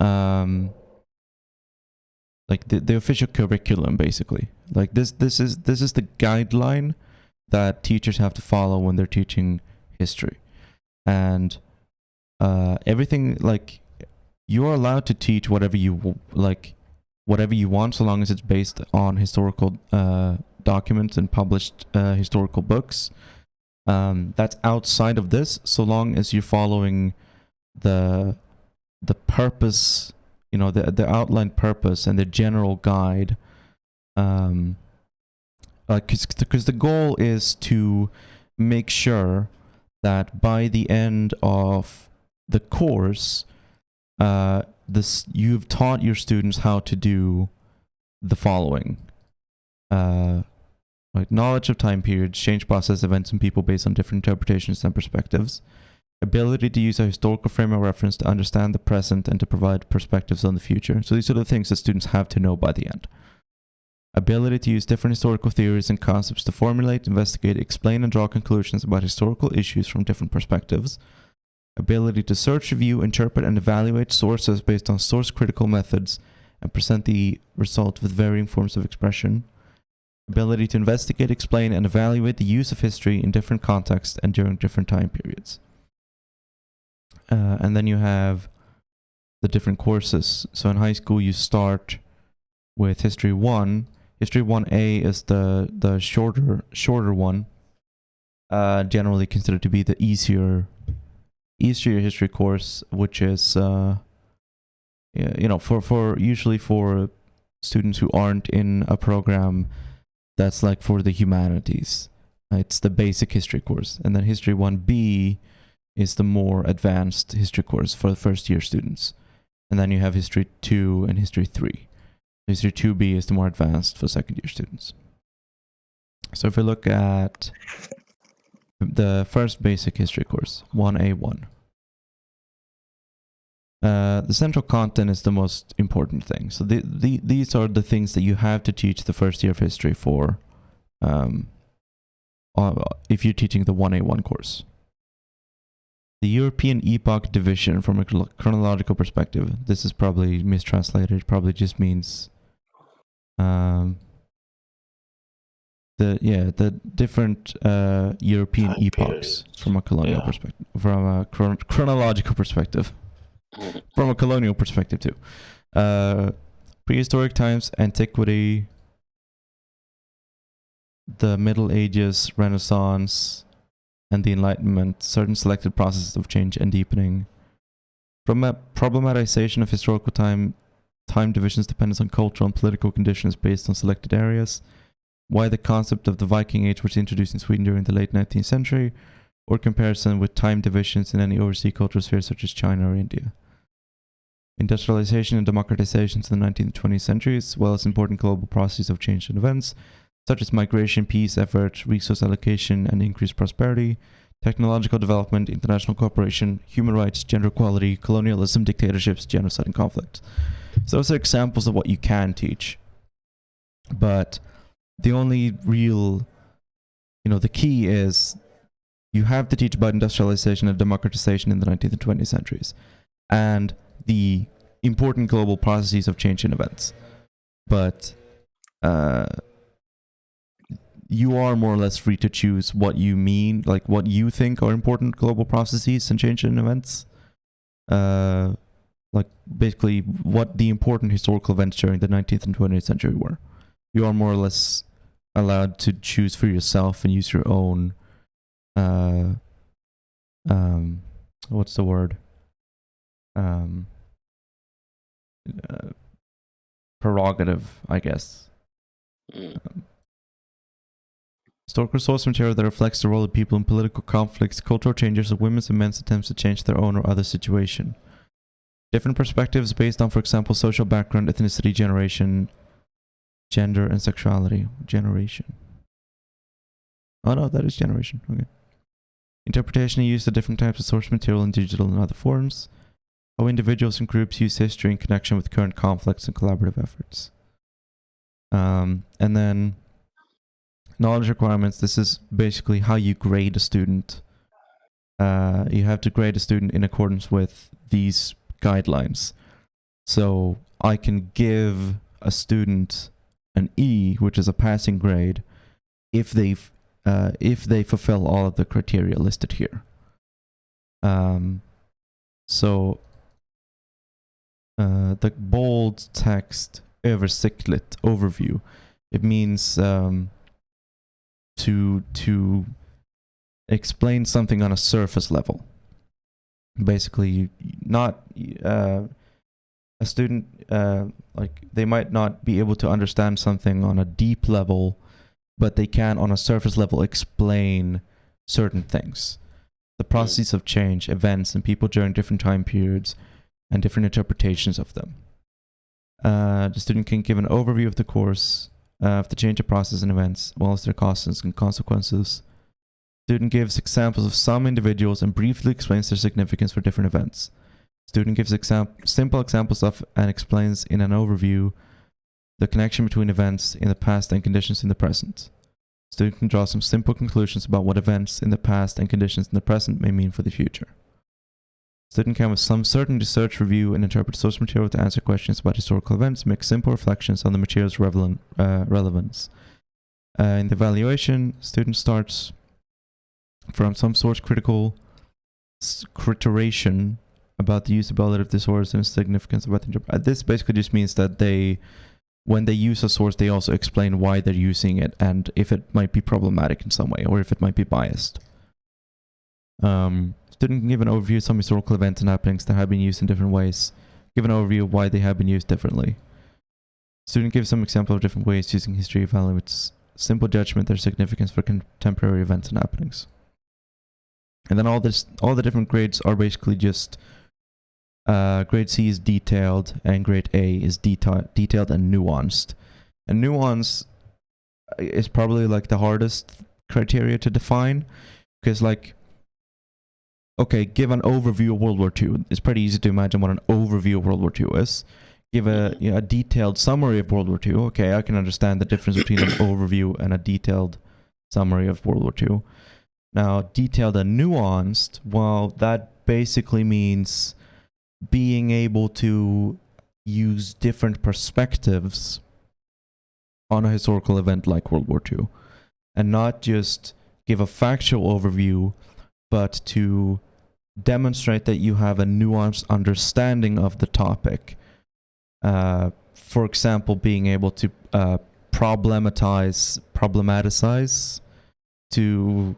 like the official curriculum, basically. Like this is the guideline that teachers have to follow when they're teaching history, and everything, like, you're allowed to teach whatever you want, so long as it's based on historical documents and published historical books. That's outside of this, so long as you're following the purpose, the outlined purpose and the general guide. Because the goal is to make sure that by the end of the course, you've taught your students how to do the following: knowledge of time periods, change process, events, and people based on different interpretations and perspectives; ability to use a historical frame of reference to understand the present and to provide perspectives on the future. So these are the things that students have to know by the end. Ability to use different historical theories and concepts to formulate, investigate, explain, and draw conclusions about historical issues from different perspectives. Ability to search, review, interpret, and evaluate sources based on source-critical methods and present the result with varying forms of expression. Ability to investigate, explain, and evaluate the use of history in different contexts and during different time periods. And then you have the different courses. So in high school, you start with History 1. History 1A is the shorter one, generally considered to be the easier history course, which is for usually for students who aren't in a program that's like for the humanities. It's the basic history course. And then History 1B is the more advanced history course for the first year students. And then you have History 2 and History 3. History 2B is the more advanced for second year students. So if we look at the first basic history course, 1A1. The central content is the most important thing. So these are the things that you have to teach the first year of history for, if you're teaching the 1A1 course. The European epoch division from a chronological perspective. This is probably mistranslated. It probably just means the different European Time epochs periods. from a colonial Yeah. perspective, from a chronological perspective, from a colonial perspective too. Prehistoric times, antiquity, the Middle Ages, Renaissance, and the Enlightenment, certain selected processes of change and deepening. From a problematization of historical time divisions depends on cultural and political conditions based on selected areas, why the concept of the Viking Age was introduced in Sweden during the late 19th century, or comparison with time divisions in any overseas cultural sphere such as China or India. Industrialization and democratization in the 19th and 20th centuries, as well as important global processes of change and events, such as migration, peace efforts, resource allocation, and increased prosperity, technological development, international cooperation, human rights, gender equality, colonialism, dictatorships, genocide, and conflict. So those are examples of what you can teach. But the only real, the key is you have to teach about industrialization and democratization in the 19th and 20th centuries, and the important global processes of change and events. But you are more or less free to choose what you mean, like what you think are important global processes and change and events. Like basically what the important historical events during the 19th and 20th century were. You are more or less allowed to choose for yourself and use your own what's the word? Prerogative, I guess. Historical source material that reflects the role of people in political conflicts, cultural changes, or women's and men's attempts to change their own or other situation. Different perspectives based on, for example, social background, ethnicity, generation, gender, and sexuality. Generation. Oh no, that is generation. Okay. Interpretation and use of different types of source material in digital and other forms. How individuals and groups use history in connection with current conflicts and collaborative efforts. And then knowledge requirements. This is basically how you grade a student. You have to grade a student in accordance with these guidelines. So I can give a student an E, which is a passing grade, if they fulfill all of the criteria listed here. So the bold text översiktligt overview, it means to explain something on a surface level. Basically, not a student like they might not be able to understand something on a deep level, but they can on a surface level explain certain things. The processes of change, events, and people during different time periods, and different interpretations of them. The student can give an overview of the course, of the change of process and events, as well as their causes and consequences. Student gives examples of some individuals and briefly explains their significance for different events. Student gives simple examples of and explains in an overview the connection between events in the past and conditions in the present. Student can draw some simple conclusions about what events in the past and conditions in the present may mean for the future. Student can with some certainty search, review, and interpret source material to answer questions about historical events, make simple reflections on the material's relevance. In the evaluation, student starts from some source critical criteration about the usability of the source and significance about the this basically just means that when they use a source, they also explain why they're using it and if it might be problematic in some way or if it might be biased. Student can give an overview of some historical events and happenings that have been used in different ways. Give an overview of why they have been used differently. Student gives some example of different ways using history evaluates simple judgment their significance for contemporary events and happenings. And then all the different grades are basically just grade C is detailed and grade A is detailed and nuanced. And nuance is probably like the hardest criteria to define because like, okay, give an overview of World War II. It's pretty easy to imagine what an overview of World War II is. Give a detailed summary of World War II. Okay, I can understand the difference between an overview and a detailed summary of World War II. Now, detailed and nuanced, well, that basically means being able to use different perspectives on a historical event like World War II, and not just give a factual overview, but to demonstrate that you have a nuanced understanding of the topic. For example, being able to problematize, to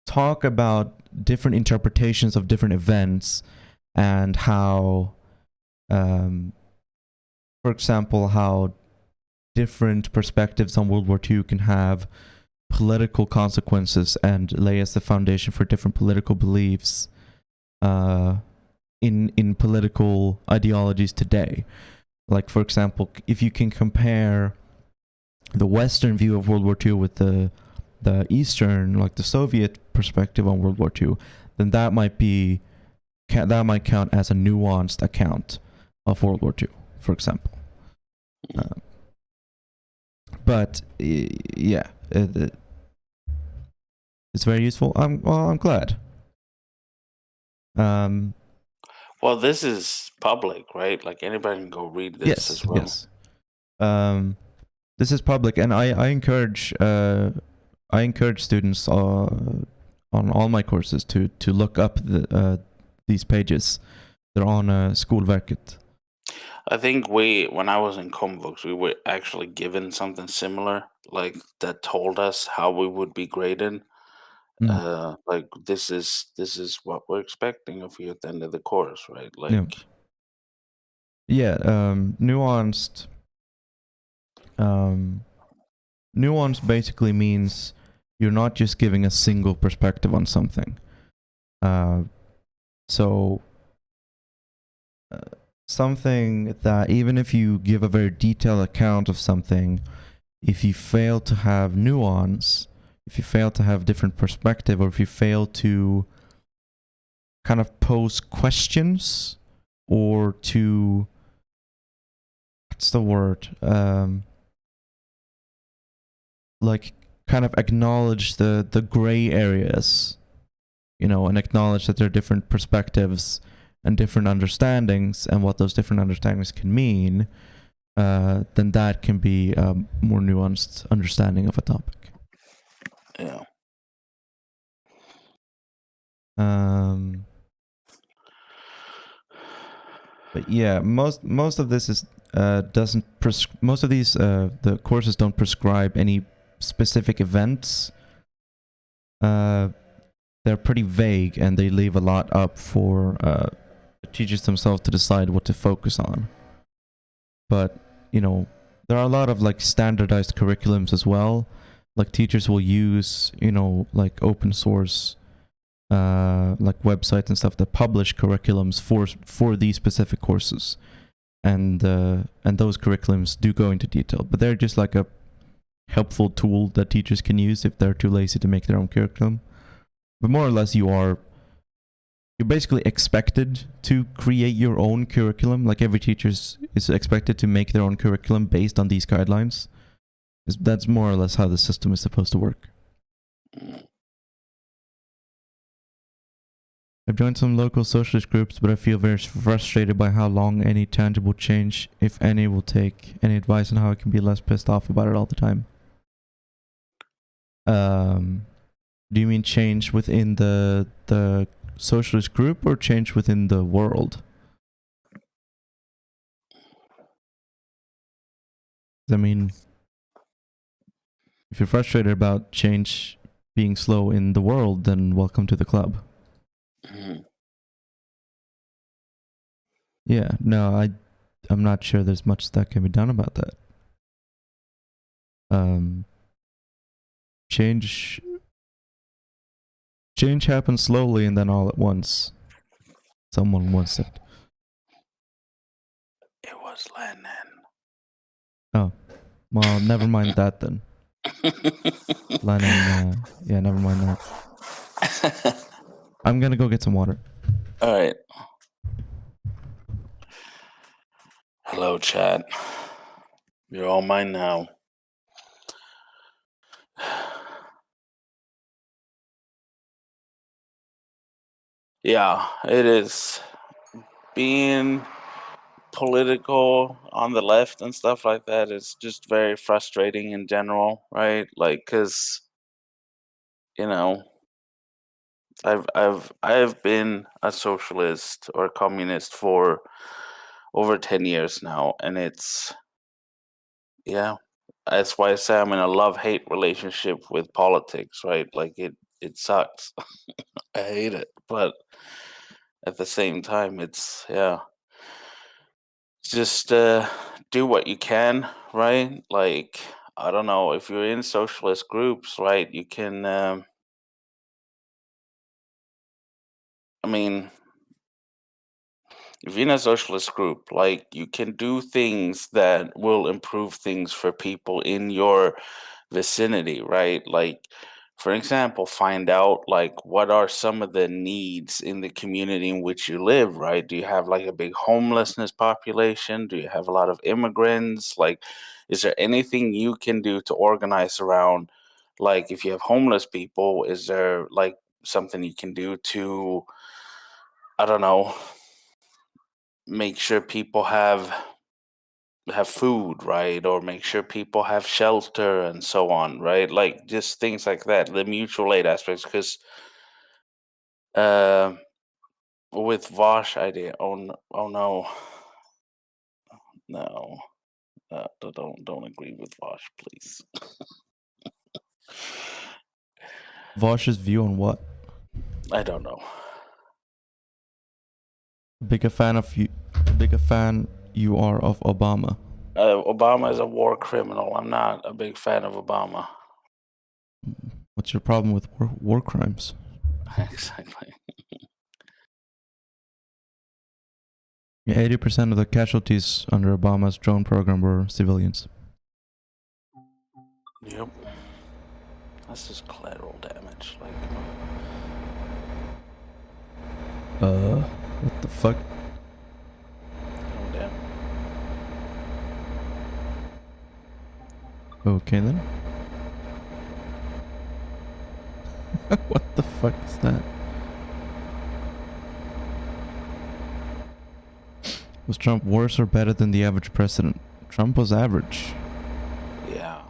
talk about different interpretations of different events and how, for example, how different perspectives on World War II can have political consequences and lay as the foundation for different political beliefs in political ideologies today. Like, for example, if you can compare the Western view of World War II with the Eastern, like the Soviet perspective on World War II, then that might count as a nuanced account of World War II, for example. But yeah, it's very useful. I'm glad. Well, this is public, right? Like anybody can go read this Yes, as well. yes. This is public, and I encourage students on all my courses to look up these pages. They're on Skolverket. I think when I was in Comvux, we were actually given something similar, like that told us how we would be graded. Like this is what we're expecting of you at the end of the course, right? Like, yeah, nuanced. Nuance basically means you're not just giving a single perspective on something. So something that even if you give a very detailed account of something, if you fail to have nuance, if you fail to have different perspective, or if you fail to kind of pose questions or to, what's the word? Like kind of acknowledge the gray areas, and acknowledge that there are different perspectives and different understandings and what those different understandings can mean, then that can be a more nuanced understanding of a topic. yeah. But yeah, most of this is doesn't most of these the courses don't prescribe any specific events. They're pretty vague, and they leave a lot up for teachers themselves to decide what to focus on. But there are a lot of like standardized curriculums as well. Like teachers will use like open source like websites and stuff that publish curriculums for these specific courses, and those curriculums do go into detail, but they're just like a helpful tool that teachers can use if they're too lazy to make their own curriculum. But more or less, you're basically expected to create your own curriculum. Like every teacher is expected to make their own curriculum based on these guidelines. That's more or less how the system is supposed to work. I've joined some local socialist groups, but I feel very frustrated by how long any tangible change, if any, will take. Any advice on how I can be less pissed off about it all the time? Do you mean change within the socialist group or change within the world? I mean, if you're frustrated about change being slow in the world, then welcome to the club. Yeah, no, I'm not sure there's much that can be done about that. Change happens slowly and then all at once. Someone once said. It was Lenin. Oh, well, never mind that then. Lenin, yeah, never mind that. I'm gonna go get some water. All right. Hello, chat. You're all mine now. Yeah, it is. Being political on the left and stuff like that is just very frustrating in general, right? Like, cause you know, I've been a socialist or a communist for over 10 years now, and it's yeah, that's why I say I'm in a love-hate relationship with politics, right? Like it sucks. I hate it, but at the same time, it's yeah, just do what you can, right? Like I don't know if you're in socialist groups, right? You can. I mean, if you're in a socialist group, like you can do things that will improve things for people in your vicinity, right? Like, for example, find out like what are some of the needs in the community in which you live, right? Do you have like a big homelessness population? Do you have a lot of immigrants? Like, is there anything you can do to organize around? Like, if you have homeless people, is there like something you can do to, I don't know, make sure people have food, right? Or make sure people have shelter and so on, right? Like just things like that, the mutual aid aspects. Because uh, with Vosh idea, oh no, no, don't agree with Vosh, please. Vosh's view on what? I don't know. Bigger fan of you. Bigger fan you are of Obama. Obama is a war criminal. I'm not a big fan of Obama. What's your problem with war crimes? Exactly. Yeah, 80% of the casualties under Obama's drone program were civilians. Yep. That's just collateral damage. Like, What the fuck? oh damn. Okay then. What the fuck is that? Was Trump worse or better than the average president? Trump was average. Yeah.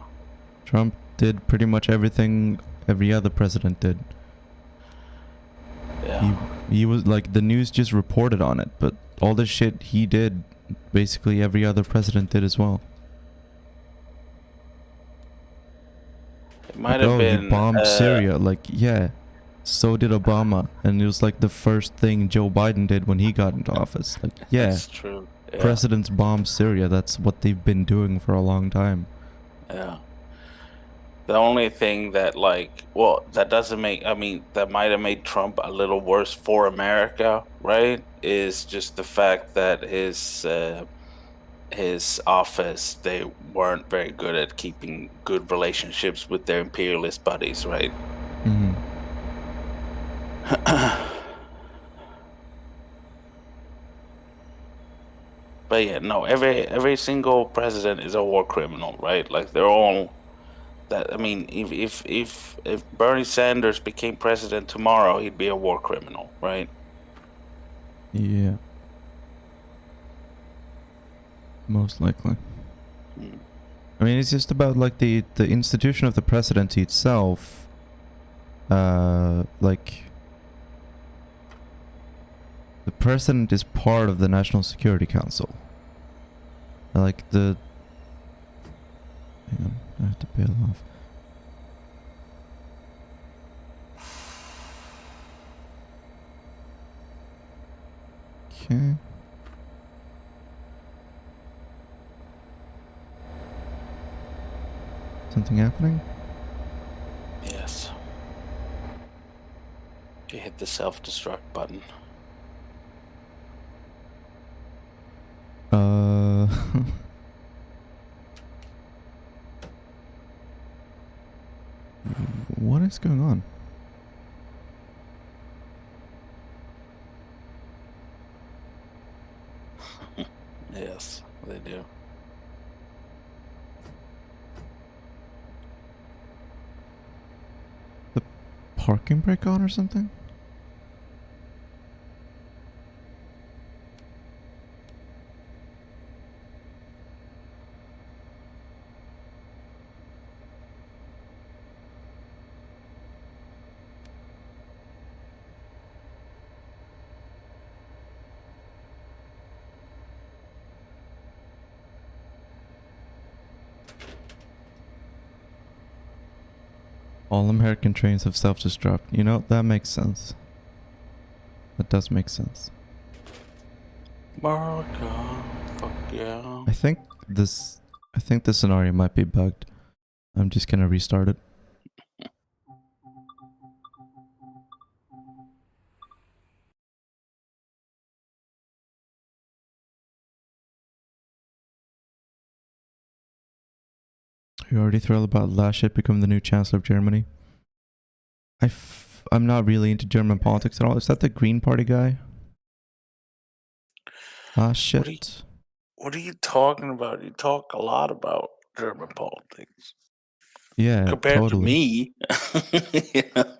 Trump did pretty much everything every other president did. Yeah. He was like, the news just reported on it, but all the shit he did, basically every other president did as well. It Like, might have oh, you been bombed Syria. Like, yeah, so did Obama. And it was like the first thing Joe Biden did when he got into office. Like, yeah, that's true. Yeah. presidents bomb Syria. That's what they've been doing for a long time. Yeah. The only thing that like, well, that doesn't make, I mean, that might have made Trump a little worse for America, right? Is just the fact that his office, they weren't very good at keeping good relationships with their imperialist buddies, right? Mm-hmm. But yeah, no, every single president is a war criminal, right? Like they're all that. I mean, if Bernie Sanders became president tomorrow, he'd be a war criminal, right? Yeah, most likely. Hmm. I mean, it's just about like the institution of the presidency itself. Like, the president is part of the National Security Council. Like the. Hang on, I have to bail off. Okay. Something happening? Yes. You hit the self-destruct button. What is going on? Yes, they do. The parking brake on or something? All American trains have self-destruct. You know, that makes sense. That does make sense. America, fuck yeah. I think this scenario might be bugged. I'm just gonna restart it. You already thrilled about Laschet becoming the new Chancellor of Germany? I'm not really into German politics at all. Is that the Green Party guy? Laschet? What are you talking about? You talk a lot about German politics Yeah, compared to totally. me. You know?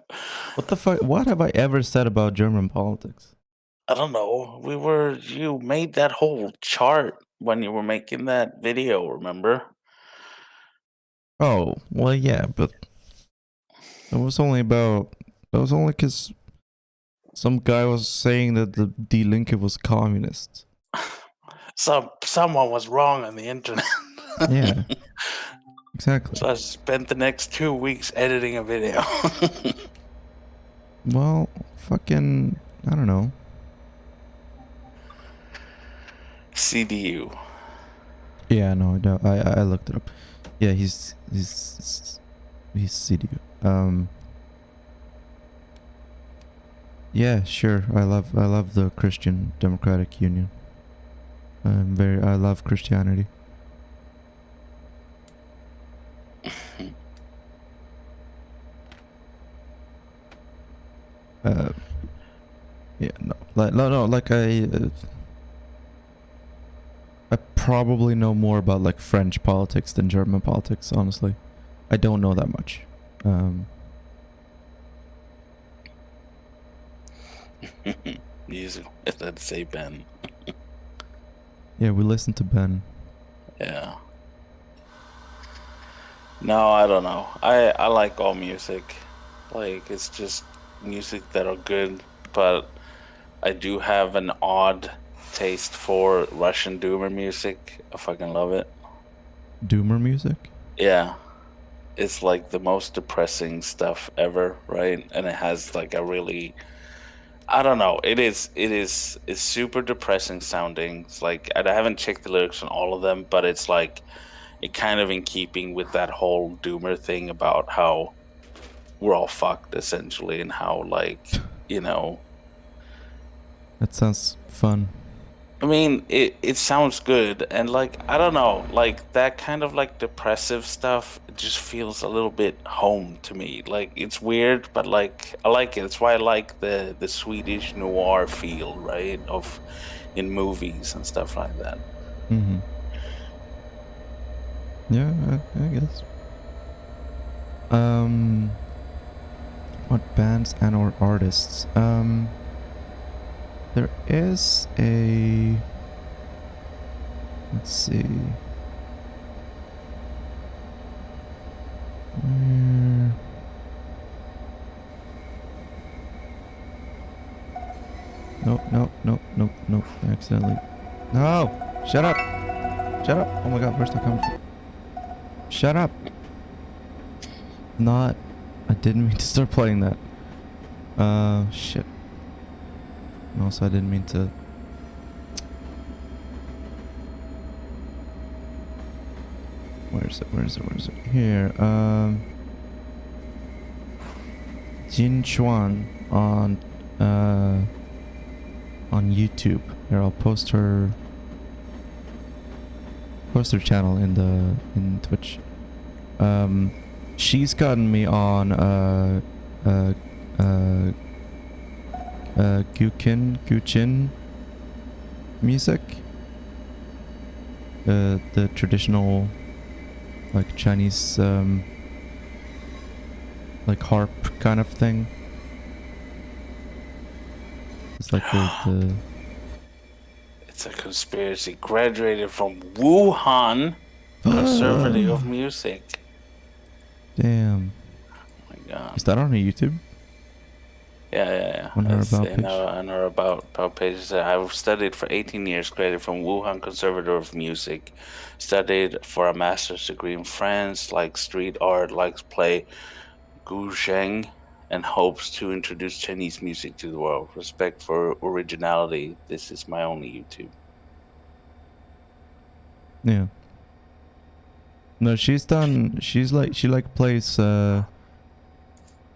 What the fuck? What have I ever said about German politics? I don't know. You made that whole chart when you were making that video, remember? Oh, well, yeah, but it was only because some guy was saying that the Die Linke was communist. Someone was wrong on the internet. Yeah, exactly. So I spent the next 2 weeks editing a video. Well, fucking, I don't know. CDU. Yeah, no, I looked it up. Yeah, he's CDU. Yeah, sure. I love the Christian Democratic Union. I love Christianity. Yeah, no, like I probably know more about like French politics than German politics, honestly. I don't know that much. Let's say Ben. Yeah, we listened to Ben. Yeah. No, I don't know. I like all music. Like it's just music that are good, but I do have an odd taste for Russian doomer music. I fucking love it. Doomer music? Yeah. It's like the most depressing stuff ever, right? And it has like a really I don't know. It's super depressing sounding. It's like I haven't checked the lyrics on all of them, but it's like it kind of in keeping with that whole doomer thing about how we're all fucked essentially and how like, you know, That sounds fun. I mean, it sounds good, and like I don't know, like that kind of like depressive stuff just feels a little bit home to me. Like it's weird, but like I like it. That's why I like the Swedish noir feel, right? Of in movies and stuff like that. Mm-hmm. Yeah, I guess. What bands and or artists? There is a. Let's see. Where? Nope. Accidentally. No! Shut up! Shut up! Oh my god, where's that coming from? Shut up! Not. I didn't mean to start playing that. Shit. And also, I didn't mean to. Where is it? Here, Jin Chuan on YouTube. Here, I'll post her channel in Twitch. She's gotten me on Guqin music. The traditional like Chinese like harp kind of thing. It's like the It's a conspiracy. Graduated from Wuhan Conservative of Music. Damn. Oh my god. Is that on her YouTube? Yeah. On her It's about page? on her about page. I've studied for 18 years, graduated from Wuhan Conservative of Music. Studied for a master's degree in France, like street art, likes play Gusheng and hopes to introduce Chinese music to the world. Respect for originality. This is my only YouTube. Yeah. No, she's done. She like plays the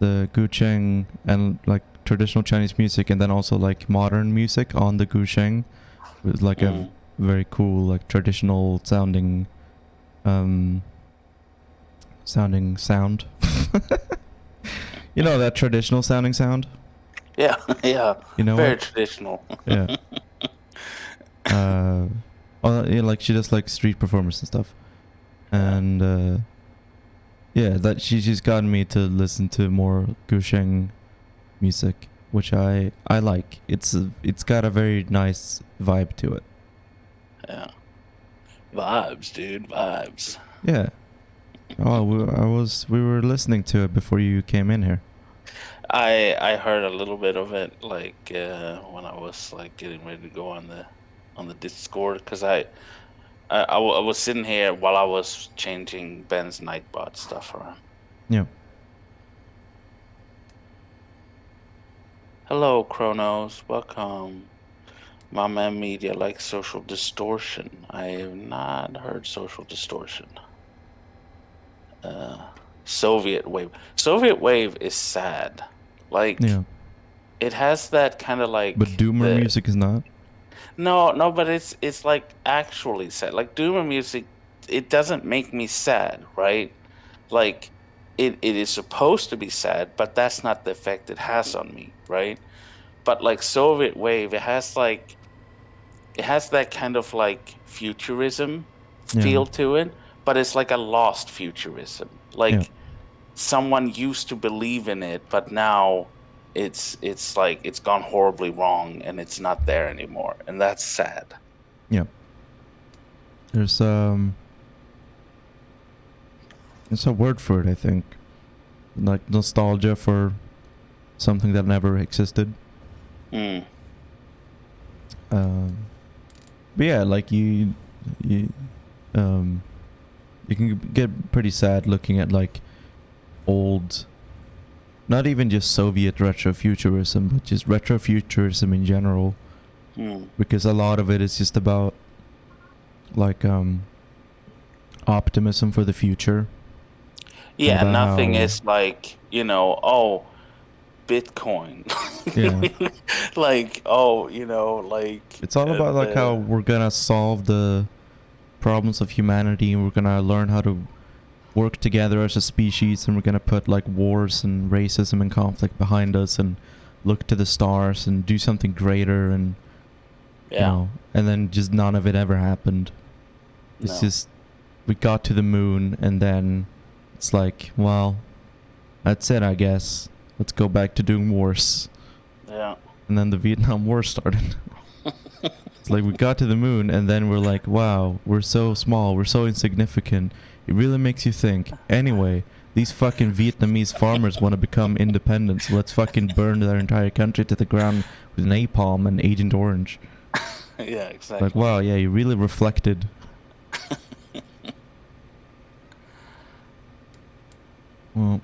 gucheng and like traditional Chinese music, and then also like modern music on the gucheng with like a very cool like traditional sounding sound. You know that traditional sounding sound? Yeah, yeah. You know Very what? traditional. Yeah. Yeah, like she does like street performance and stuff, and yeah, that she's gotten me to listen to more gusheng music, which I like. It's got a very nice vibe to it. Yeah. Vibes, dude. Vibes. Yeah. Oh, we were listening to it before you came in here. I heard a little bit of it like when I was like getting ready to go on the Discord because I was sitting here while I was changing Ben's Nightbot stuff around. Yeah. Hello, Chronos. Welcome. My man Media likes Social Distortion. I have not heard Social Distortion. Soviet Wave. Soviet Wave is sad. Like Yeah. it has that kind of like But doomer music is not. No, but it's like actually sad. Like doomer music, it doesn't make me sad, right? Like it is supposed to be sad, but that's not the effect it has on me, right? But like Soviet Wave, it has that kind of like futurism Yeah. feel to it, but it's like a lost futurism. Yeah. Like someone used to believe in it, but now it's like it's gone horribly wrong and it's not there anymore, and that's sad. Yeah. There's a word for it, I think. Like nostalgia for something that never existed. Mm. But yeah, like you you can get pretty sad looking at like old, not even just Soviet retrofuturism, but just retrofuturism in general, because a lot of it is just about like optimism for the future. Yeah, About nothing how- is like, oh, Bitcoin. Yeah. Like, oh, like It's all about like how we're gonna solve the problems of humanity, and we're gonna learn how to work together as a species, and we're gonna put like wars and racism and conflict behind us and look to the stars and do something greater, and you know, and then just none of it ever happened. It's just we got to the moon, and then it's like, well, that's it, I guess. Let's go back to doing wars. Yeah. And then the Vietnam War started. It's like we got to the moon, and then we're like, wow, we're so small, we're so insignificant. It really makes you think. Anyway, these fucking Vietnamese farmers want to become independent, so let's fucking burn their entire country to the ground with napalm and Agent Orange. Yeah, exactly. Like, wow, yeah, you really reflected. Well,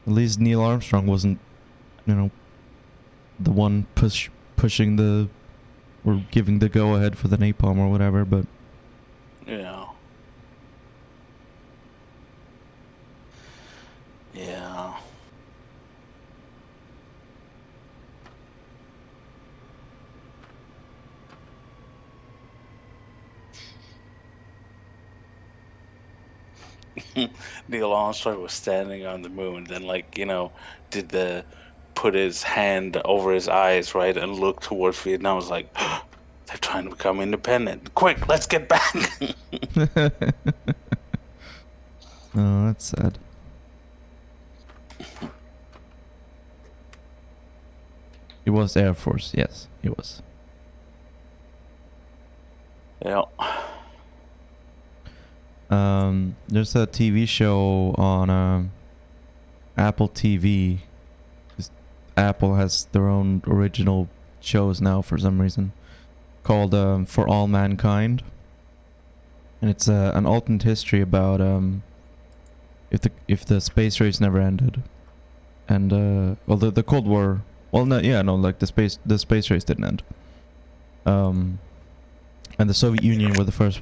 at least Neil Armstrong wasn't, the one pushing the, or giving the go-ahead for the napalm or whatever, but... Yeah. Yeah. Neil Armstrong was standing on the moon, then put his hand over his eyes, right, and look towards Vietnam. I was like, they're trying to become independent. Quick, let's get back. Oh, that's sad. He was Air Force, yes, he was. Yeah. There's a TV show on Apple TV. Apple has their own original shows now for some reason, called For All Mankind, and it's an alternate history about if the space race never ended, and well, the Cold War, well, no, yeah, no, like the space race didn't end, and the Soviet Union were the first